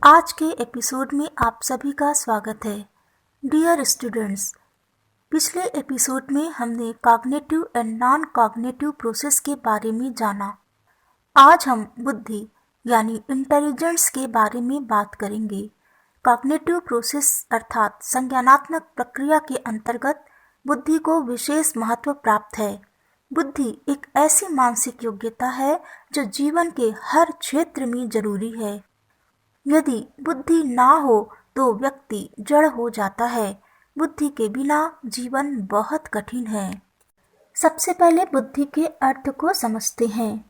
आज के एपिसोड में आप सभी का स्वागत है। डियर स्टूडेंट्स, पिछले एपिसोड में हमने cognitive and non cognitive process के बारे में जाना। आज हम बुद्धि यानी इंटेलिजेंस के बारे में बात करेंगे। कॉग्निटिव प्रोसेस अर्थात संज्ञानात्मक प्रक्रिया के अंतर्गत बुद्धि को विशेष महत्व प्राप्त है। बुद्धि एक ऐसी मानसिक योग्यता है जो जीवन के हर क्षेत्र में जरूरी है। यदि बुद्धि ना हो तो व्यक्ति जड़ हो जाता है। बुद्धि के बिना जीवन बहुत कठिन है। सबसे पहले बुद्धि के अर्थ को समझते हैं।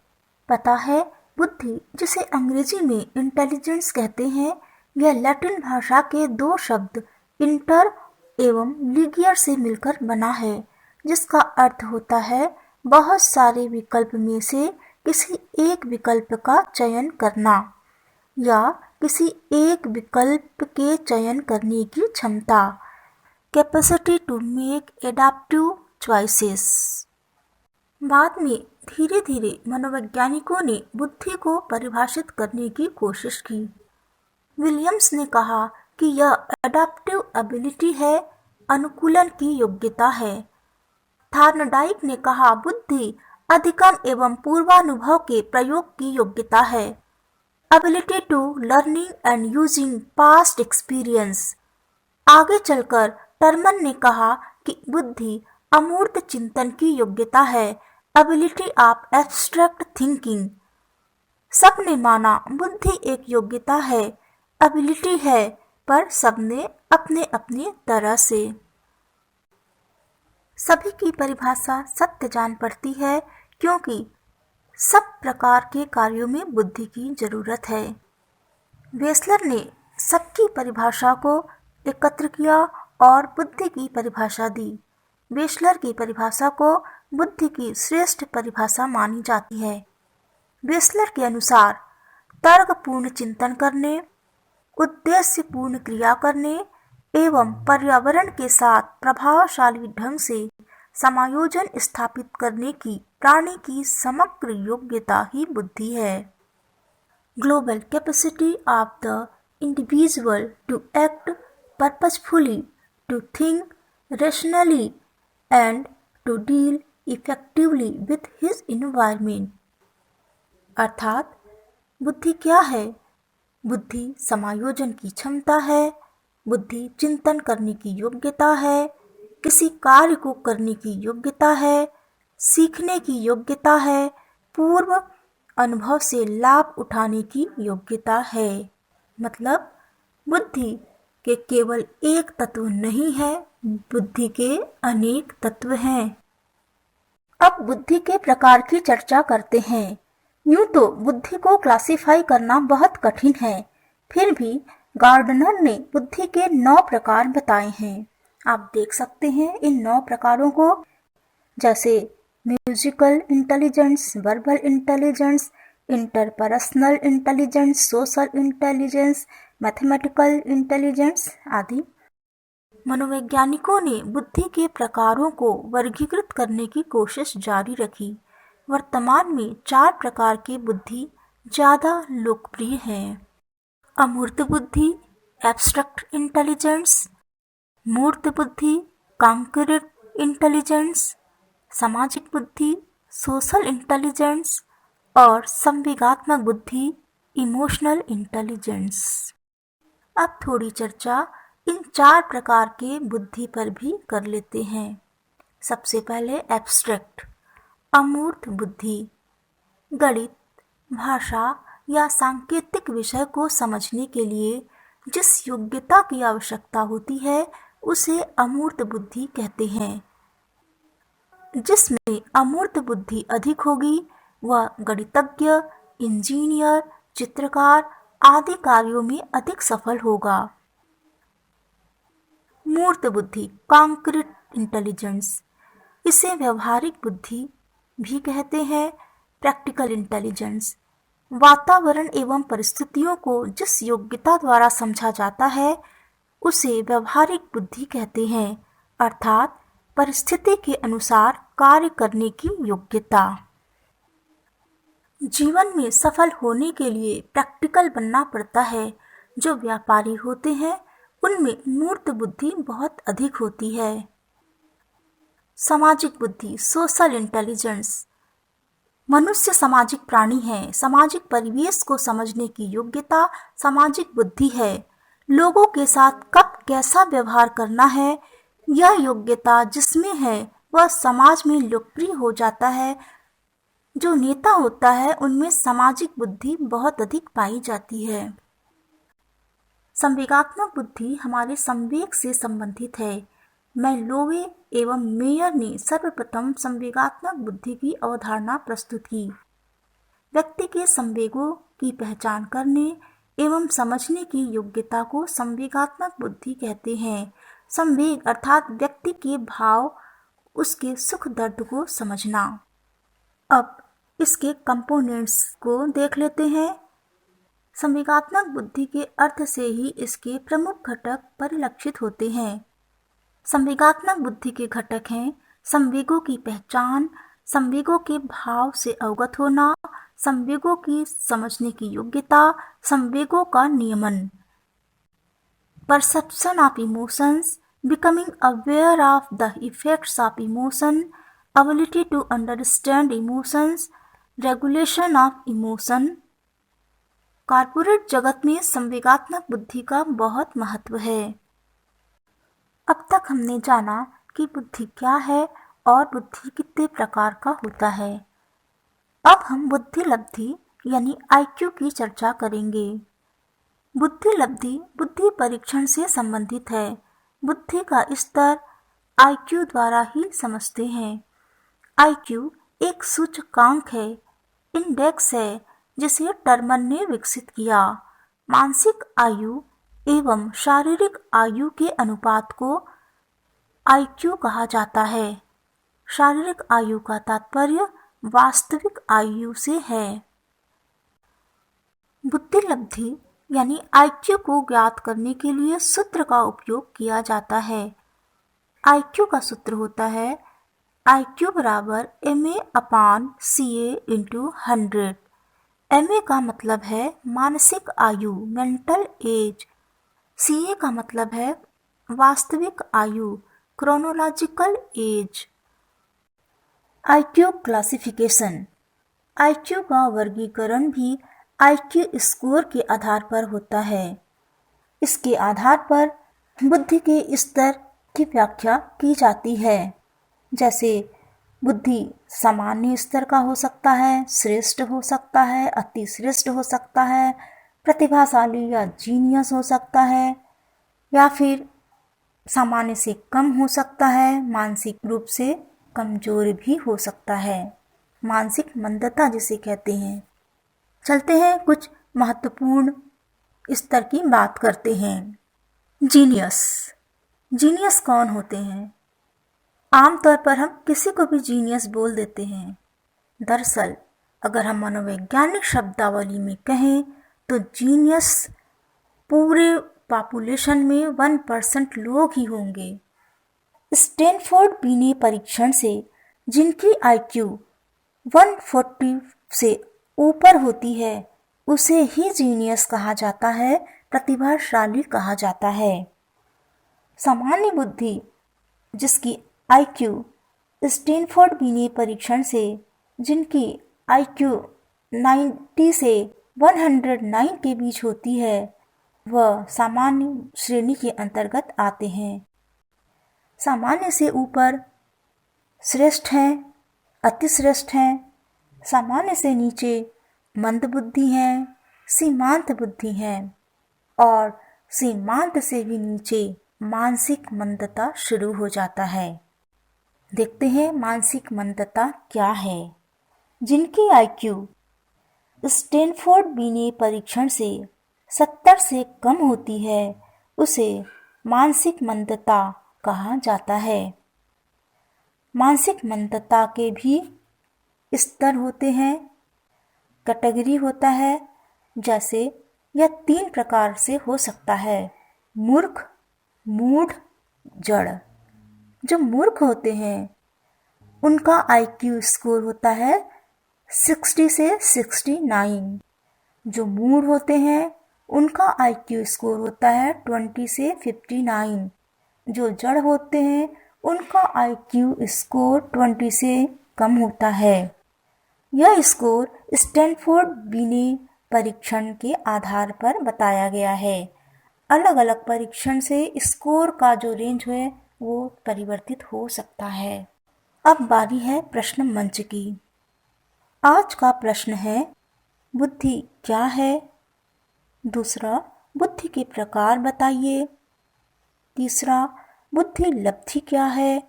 पता है, बुद्धि जिसे अंग्रेजी में इंटेलिजेंस कहते हैं, यह लैटिन भाषा के दो शब्द इंटर एवं लिगियर से मिलकर बना है, जिसका अर्थ होता है बहुत सारे विकल्प में से किसी एक विकल्प का चयन करना या किसी एक विकल्प के चयन करने की क्षमता। Capacity to make adaptive choices. बाद में धीरे धीरे मनोवैज्ञानिकों ने बुद्धि को परिभाषित करने की कोशिश की। विलियम्स ने कहा कि यह एडाप्टिव एबिलिटी है, अनुकूलन की योग्यता है। थॉर्नडाइक ने कहा बुद्धि अधिगम एवं पूर्वानुभव के प्रयोग की योग्यता है, ability to learning and using past experience. आगे चलकर टर्मन ने कहा कि बुद्धि अमूर्त चिंतन की योग्यता है, एबिलिटी ऑफ एब्स्ट्रैक्ट थिंकिंग। सबने माना बुद्धि एक योग्यता है, एबिलिटी है, पर सबने अपने अपने तरह से। सभी की परिभाषा सत्य जान पड़ती है, क्योंकि सब प्रकार के कार्यों में बुद्धि की जरूरत है। वेसलर ने सबकी परिभाषा को एकत्र किया और बुद्धि की परिभाषा दी। वेसलर की परिभाषा को बुद्धि की श्रेष्ठ परिभाषा मानी जाती है। वेसलर के अनुसार तर्कपूर्ण चिंतन करने, उद्देश्यपूर्ण क्रिया करने एवं पर्यावरण के साथ प्रभावशाली ढंग से समायोजन स्थापित करने की प्राणी की समग्र योग्यता ही बुद्धि है। Global capacity of the individual to act purposefully, to think rationally and to deal effectively with his environment. अर्थात बुद्धि क्या है? बुद्धि समायोजन की क्षमता है, बुद्धि चिंतन करने की योग्यता है, किसी कार्य को करने की योग्यता है, सीखने की योग्यता है, पूर्व अनुभव से लाभ उठाने की योग्यता है। मतलब बुद्धि के केवल एक तत्व नहीं है, बुद्धि के अनेक तत्व हैं। अब बुद्धि के प्रकार की चर्चा करते हैं। यूं तो बुद्धि को क्लासिफाई करना बहुत कठिन है, फिर भी गार्डनर ने बुद्धि के 9 प्रकार बताए हैं। आप देख सकते हैं इन 9 प्रकारों को, जैसे musical intelligence, verbal intelligence, interpersonal intelligence, social intelligence, mathematical intelligence आदि। मनोवैज्ञानिकों ने बुद्धि के प्रकारों को वर्गीकृत करने की कोशिश जारी रखी। वर्तमान में 4 प्रकार की बुद्धि ज्यादा लोकप्रिय हैं। अमूर्त बुद्धि, एब्स्ट्रैक्ट इंटेलिजेंस, मूर्त बुद्धि, कॉन्क्रीट इंटेलिजेंस, सामाजिक बुद्धि, सोशल इंटेलिजेंस और संवेगात्मक बुद्धि, इमोशनल इंटेलिजेंस। अब थोड़ी चर्चा इन 4 प्रकार के बुद्धि पर भी कर लेते हैं। सबसे पहले एब्स्ट्रैक्ट, अमूर्त बुद्धि। गणित, भाषा या सांकेतिक विषय को समझने के लिए जिस योग्यता की आवश्यकता होती है उसे अमूर्त बुद्धि कहते हैं। जिसमें अमूर्त बुद्धि अधिक होगी वह गणितज्ञ, इंजीनियर, चित्रकार आदि कार्यों में अधिक सफल होगा। मूर्त बुद्धि, कॉन्क्रीट इंटेलिजेंस, इसे व्यवहारिक बुद्धि भी कहते हैं। प्रैक्टिकल इंटेलिजेंस, वातावरण एवं परिस्थितियों को जिस योग्यता द्वारा समझा जाता है उसे व्यवहारिक बुद्धि कहते हैं, अर्थात परिस्थिति के अनुसार कार्य करने की योग्यता। जीवन में सफल होने के लिए प्रैक्टिकल बनना पड़ता है, जो व्यापारी होते हैं उनमें मूर्त बुद्धि बहुत अधिक होती है। सामाजिक बुद्धि, सोशल इंटेलिजेंस। मनुष्य सामाजिक प्राणी है। सामाजिक परिवेश को समझने की योग्यता सामाजिक बुद्धि है। लोगों के साथ कब कैसा व्यवहार करना है, यह योग्यता जिसमें है वह समाज में लोकप्रिय हो जाता है। जो नेता होता है उनमें सामाजिक बुद्धि बहुत अधिक पाई जाती है। संवेगात्मक बुद्धि हमारे संवेग से संबंधित है। मैलोवे एवं मेयर ने सर्वप्रथम संवेगात्मक बुद्धि की अवधारणा प्रस्तुत की। व्यक्ति के संवेगों की पहचान करने एवं समझने की योग्यता को संवेगात्मक बुद्धि कहते हैं। संवेग अर्थात व्यक्ति के भाव, उसके सुख दर्द को समझना। अब इसके कंपोनेंट्स को देख लेते हैं। संवेगात्मक बुद्धि के अर्थ से ही इसके प्रमुख घटक परिलक्षित होते हैं। संवेगात्मक बुद्धि के घटक हैं संवेगों की पहचान, संवेगों के भाव से अवगत होना, संवेगों की समझने की योग्यता, संवेगों का नियमन। Perception of emotions, becoming aware of the effects of emotion, ability to understand emotions, regulation of emotion. Corporate जगत में संवेगात्मक बुद्धि का बहुत महत्व है। अब तक हमने जाना कि बुद्धि क्या है और बुद्धि कितने प्रकार का होता है। अब हम बुद्धि लब्धि यानी IQ की चर्चा करेंगे। बुद्धि लब्धि बुद्धि परीक्षण से संबंधित है। बुद्धि का स्तर IQ द्वारा ही समझते हैं। IQ एक सूचकांक है, इंडेक्स है, जिसे टर्मन ने विकसित किया। मानसिक आयु एवं शारीरिक आयु के अनुपात को IQ कहा जाता है। शारीरिक आयु का तात्पर्य वास्तविक आयु से है। बुद्धि लब्धि यानी IQ को ज्ञात करने के लिए सूत्र का उपयोग किया जाता है। IQ का सूत्र होता है IQ बराबर MA/CA × 100। MA का मतलब है मानसिक आयु, मेंटल एज। CA का मतलब है वास्तविक आयु, chronological age. IQ classification. IQ का वर्गीकरण भी IQ स्कोर के आधार पर होता है। इसके आधार पर बुद्धि के स्तर की व्याख्या की जाती है। जैसे बुद्धि सामान्य स्तर का हो सकता है, श्रेष्ठ हो सकता है, अति श्रेष्ठ हो सकता है, प्रतिभाशाली या जीनियस हो सकता है, या फिर सामान्य से कम हो सकता है, मानसिक रूप से कमजोर भी हो सकता है, मानसिक मंदता जिसे कहते हैं। चलते हैं कुछ महत्वपूर्ण स्तर की बात करते हैं। जीनियस। जीनियस कौन होते हैं? आमतौर पर हम किसी को भी जीनियस बोल देते हैं। दरअसल अगर हम मनोवैज्ञानिक शब्दावली में कहें तो जीनियस पूरे पॉपुलेशन में 1% लोग ही होंगे। स्टैनफोर्ड बीने परीक्षण से जिनकी IQ 140 से ऊपर होती है उसे ही जीनियस कहा जाता है, प्रतिभाशाली कहा जाता है। सामान्य बुद्धि जिसकी IQ स्टैनफोर्ड बीने परीक्षण से जिनकी IQ 90 से 109 के बीच होती है वह सामान्य श्रेणी के अंतर्गत आते हैं। सामान्य से ऊपर श्रेष्ठ हैं, अति श्रेष्ठ हैं, सामान्य से नीचे मंद बुद्धि हैं, सीमांत बुद्धि हैं, और सीमांत से भी नीचे मानसिक मंदता शुरू हो जाता है। देखते हैं मानसिक मंदता क्या है। जिनकी IQ स्टैनफोर्ड बीने परीक्षण से 70 से कम होती है उसे मानसिक मंदता कहा जाता है। मानसिक मंदता के भी स्तर होते हैं, कैटेगरी होता है। जैसे यह 3 प्रकार से हो सकता है: मूर्ख, मूढ़, जड़। जो मूर्ख होते हैं उनका IQ स्कोर होता है 60 से 69। जो मूढ़ होते हैं उनका IQ स्कोर होता है 20 से 59। जो जड़ होते हैं उनका IQ स्कोर 20 से कम होता है। यह स्कोर स्टैनफोर्ड बिने परीक्षण के आधार पर बताया गया है। अलग अलग परीक्षण से स्कोर का जो रेंज है वो परिवर्तित हो सकता है। अब बारी है प्रश्न मंच की। आज का प्रश्न है, बुद्धि क्या है? दूसरा, बुद्धि के प्रकार बताइए। तीसरा, बुद्धि लब्धि क्या है?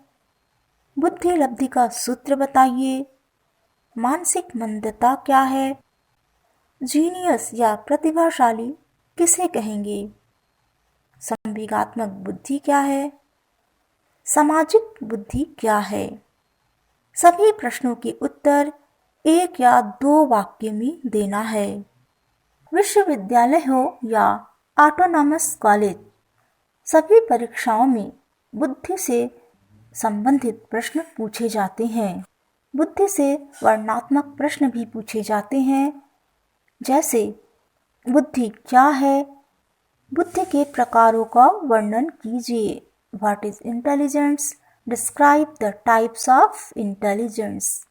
बुद्धि लब्धि का सूत्र बताइए। मानसिक मंदता क्या है? जीनियस या प्रतिभाशाली किसे कहेंगे? संवेगात्मक बुद्धि क्या है? सामाजिक बुद्धि क्या है? सभी प्रश्नों के उत्तर 1 या 2 वाक्य में देना है। विश्वविद्यालय हो या ऑटोनॉमस कॉलेज, सभी परीक्षाओं में बुद्धि से संबंधित प्रश्न पूछे जाते हैं। बुद्धि से वर्णनात्मक प्रश्न भी पूछे जाते हैं, जैसे बुद्धि क्या है? बुद्धि के प्रकारों का वर्णन कीजिए। What is intelligence? Describe the types of intelligence.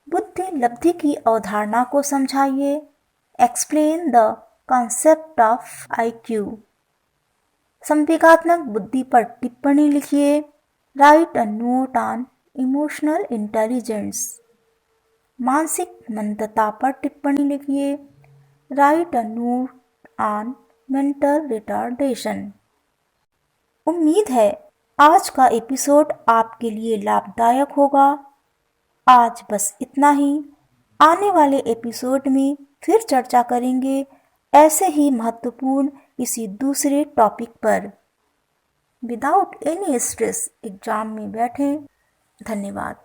बुद्धि लब्धि की अवधारणा को समझाइए। Explain the concept of IQ। संवेगात्मक बुद्धि पर टिप्पणी लिखिए। Right a note on emotional intelligence. मानसिक मंदता पर टिप्पणी लिखिए। Right a note on mental retardation. उम्मीद है आज का एपिसोड आपके लिए लाभदायक होगा। आज बस इतना ही। आने वाले एपिसोड में फिर चर्चा करेंगे ऐसे ही महत्वपूर्ण किसी दूसरे टॉपिक पर। विदाउट एनी स्ट्रेस एग्जाम में बैठें। धन्यवाद।